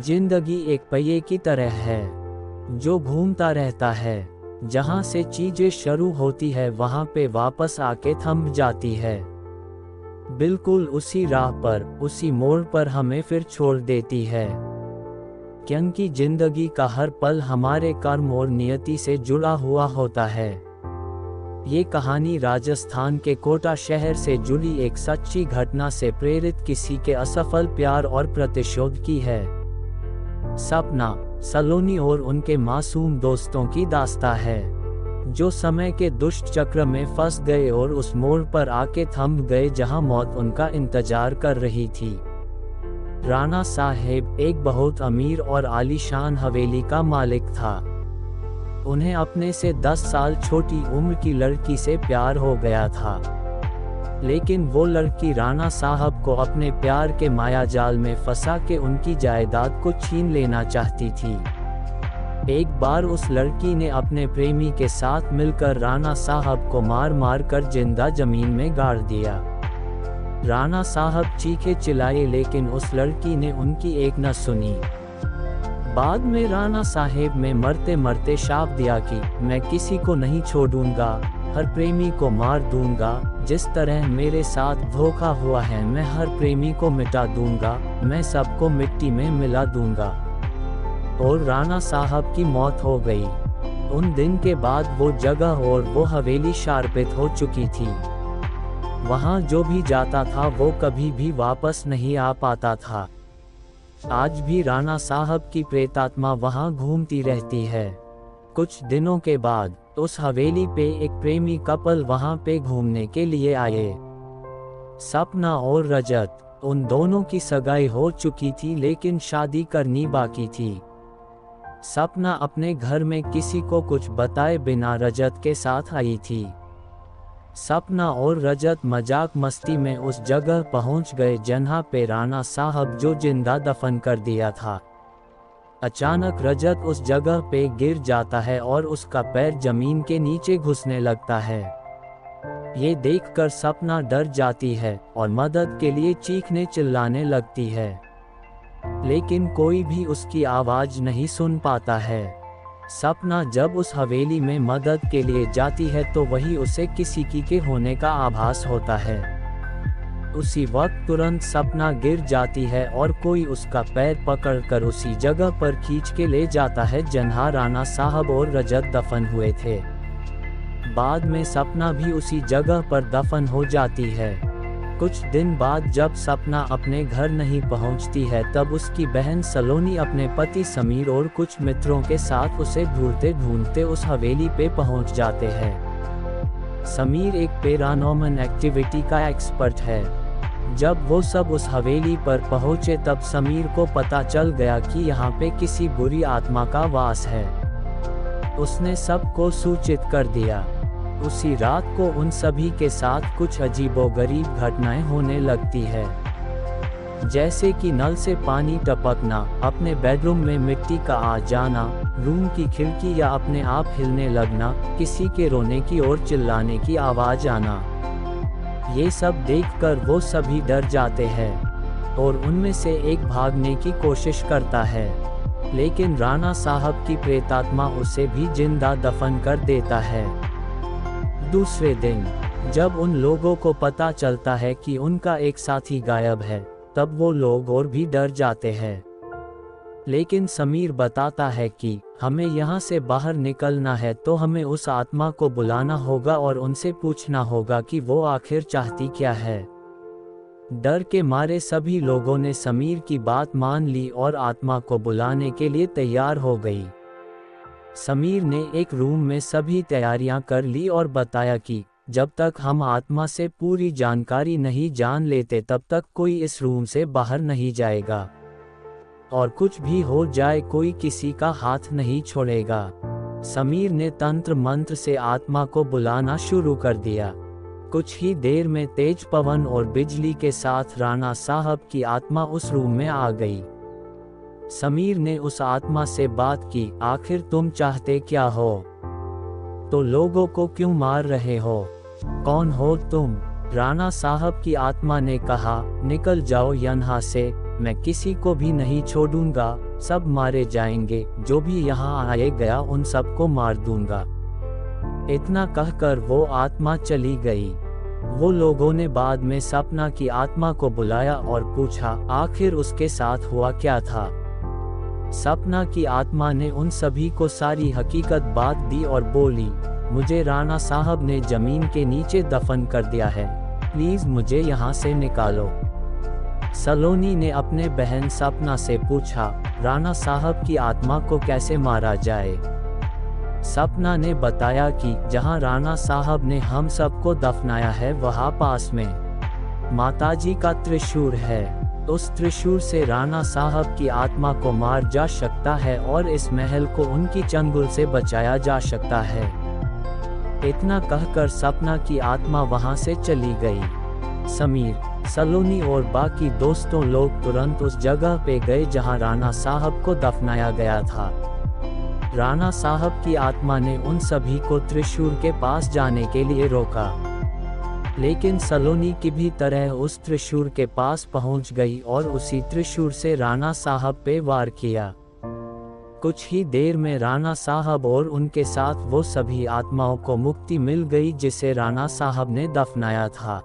जिंदगी एक पहिए की तरह है जो घूमता रहता है। जहाँ से चीजें शुरू होती है वहाँ पे वापस आके थम जाती है। बिल्कुल उसी राह पर, उसी मोड़ पर हमें फिर छोड़ देती है। क्योंकि जिंदगी का हर पल हमारे कर्म और नियति से जुड़ा हुआ होता है। ये कहानी राजस्थान के कोटा शहर से जुड़ी एक सच्ची घटना से प्रेरित किसी के असफल प्यार और प्रतिशोध की है। सपना, सलोनी और उनके मासूम दोस्तों की दास्तां है, जो समय के दुष्ट चक्र में फंस गए और उस मोड़ पर आके थम गए जहां मौत उनका इंतजार कर रही थी। राणा साहेब एक बहुत अमीर और आलीशान हवेली का मालिक था। उन्हें अपने से 10 साल छोटी उम्र की लड़की से प्यार हो गया था, लेकिन वो लड़की राणा साहब को अपने प्यार के मायाजाल में फंसा के उनकी जायदाद को छीन लेना चाहती थी। एक बार उस लड़की ने अपने प्रेमी के साथ मिलकर राणा साहब को मार मार कर जिंदा जमीन में गाड़ दिया। राणा साहब चीखे चिल्लाए, लेकिन उस लड़की ने उनकी एक न सुनी। बाद में राणा साहेब ने मरते मरते शाप दिया कि मैं किसी को नहीं छोड़ूंगा, हर प्रेमी को मार दूंगा। जिस तरह मेरे साथ धोखा हुआ है, मैं हर प्रेमी को मिटा दूंगा, मैं सबको मिट्टी में मिला दूंगा। और राणा साहब की मौत हो गई। उन दिन के बाद वो जगह और वो हवेली शार्पित हो चुकी थी। वहाँ जो भी जाता था वो कभी भी वापस नहीं आ पाता था। आज भी राणा साहब की प्रेतात्मा वहाँ घूमती रहती है। कुछ दिनों के बाद उस हवेली पे एक प्रेमी कपल वहाँ पे घूमने के लिए आए। सपना और रजत, उन दोनों की सगाई हो चुकी थी, लेकिन शादी करनी बाकी थी। सपना अपने घर में किसी को कुछ बताए बिना रजत के साथ आई थी। सपना और रजत मजाक मस्ती में उस जगह पहुंच गए जहाँ पे राणा साहब जो जिंदा दफन कर दिया था। अचानक रजत उस जगह पे गिर जाता है और उसका पैर जमीन के नीचे घुसने लगता है। ये देखकर सपना डर जाती है और मदद के लिए चीखने चिल्लाने लगती है, लेकिन कोई भी उसकी आवाज नहीं सुन पाता है। सपना जब उस हवेली में मदद के लिए जाती है तो वही उसे किसी की के होने का आभास होता है। उसी वक्त तुरंत सपना गिर जाती है और कोई उसका पैर पकड़कर उसी जगह पर खींच के ले जाता है जहाँ राणा साहब और रजत दफन हुए थे। बाद में सपना भी उसी जगह पर दफन हो जाती है। कुछ दिन बाद जब सपना अपने घर नहीं पहुंचती है, तब उसकी बहन सलोनी अपने पति समीर और कुछ मित्रों के साथ उसे ढूंढते ढूंढते उस हवेली पे पहुंच जाते हैं। समीर एक पैरानॉर्मल एक्टिविटी का एक्सपर्ट है। जब वो सब उस हवेली पर पहुंचे तब समीर को पता चल गया कि यहाँ पे किसी बुरी आत्मा का वास है। उसने सबको सूचित कर दिया। उसी रात को उन सभी के साथ कुछ अजीबोगरीब घटनाएं होने लगती है, जैसे कि नल से पानी टपकना, अपने बेडरूम में मिट्टी का आ जाना, रूम की खिड़की या अपने आप हिलने लगना, किसी के रोने की और चिल्लाने की आवाज आना। ये सब देखकर वो सभी डर जाते हैं और उनमें से एक भागने की कोशिश करता है, लेकिन राणा साहब की प्रेतात्मा उसे भी जिंदा दफन कर देता है। दूसरे दिन जब उन लोगों को पता चलता है कि उनका एक साथी गायब है, तब वो लोग और भी डर जाते हैं। लेकिन समीर बताता है कि हमें यहाँ से बाहर निकलना है तो हमें उस आत्मा को बुलाना होगा और उनसे पूछना होगा कि वो आखिर चाहती क्या है। डर के मारे सभी लोगों ने समीर की बात मान ली और आत्मा को बुलाने के लिए तैयार हो गई। समीर ने एक रूम में सभी तैयारियां कर ली और बताया कि जब तक हम आत्मा से पूरी जानकारी नहीं जान लेते तब तक कोई इस रूम से बाहर नहीं जाएगा, और कुछ भी हो जाए कोई किसी का हाथ नहीं छोड़ेगा। समीर ने तंत्र मंत्र से आत्मा को बुलाना शुरू कर दिया। कुछ ही देर में तेज पवन और बिजली के साथ राणा साहब की आत्मा उस रूम में आ गई। समीर ने उस आत्मा से बात की, आखिर तुम चाहते क्या हो? तो लोगों को क्यों मार रहे हो? कौन हो तुम? राणा साहब की आत्मा ने कहा, निकल जाओ यहाँ से, मैं किसी को भी नहीं छोड़ूंगा, सब मारे जाएंगे, जो भी यहाँ आए गया उन सबको मार दूंगा। इतना कहकर वो आत्मा चली गई। वो लोगों ने बाद में सपना की आत्मा को बुलाया और पूछा आखिर उसके साथ हुआ क्या था। सपना की आत्मा ने उन सभी को सारी हकीकत बात दी और बोली, मुझे राणा साहब ने जमीन के नीचे दफन कर दिया है, प्लीज मुझे यहाँ से निकालो। सलोनी ने अपने बहन सपना से पूछा, राणा साहब की आत्मा को कैसे मारा जाए। सपना ने बताया कि जहां राणा साहब ने हम सबको दफनाया है वहां पास में माताजी का त्रिशूल है। उस त्रिशूल से राणा साहब की आत्मा को मार जा सकता है और इस महल को उनकी चंगुल से बचाया जा सकता है। इतना कहकर सपना की आत्मा वहां से चली गई। समीर, सलोनी और बाकी दोस्तों लोग तुरंत उस जगह पे गए जहां राणा साहब को दफनाया गया था। राणा साहब की आत्मा ने उन सभी को त्रिशूल के पास जाने के लिए रोका, लेकिन सलोनी की भी तरह उस त्रिशूल के पास पहुंच गई और उसी त्रिशूल से राणा साहब पे वार किया। कुछ ही देर में राणा साहब और उनके साथ वो सभी आत्माओं को मुक्ति मिल गई जिसे राणा साहब ने दफनाया था।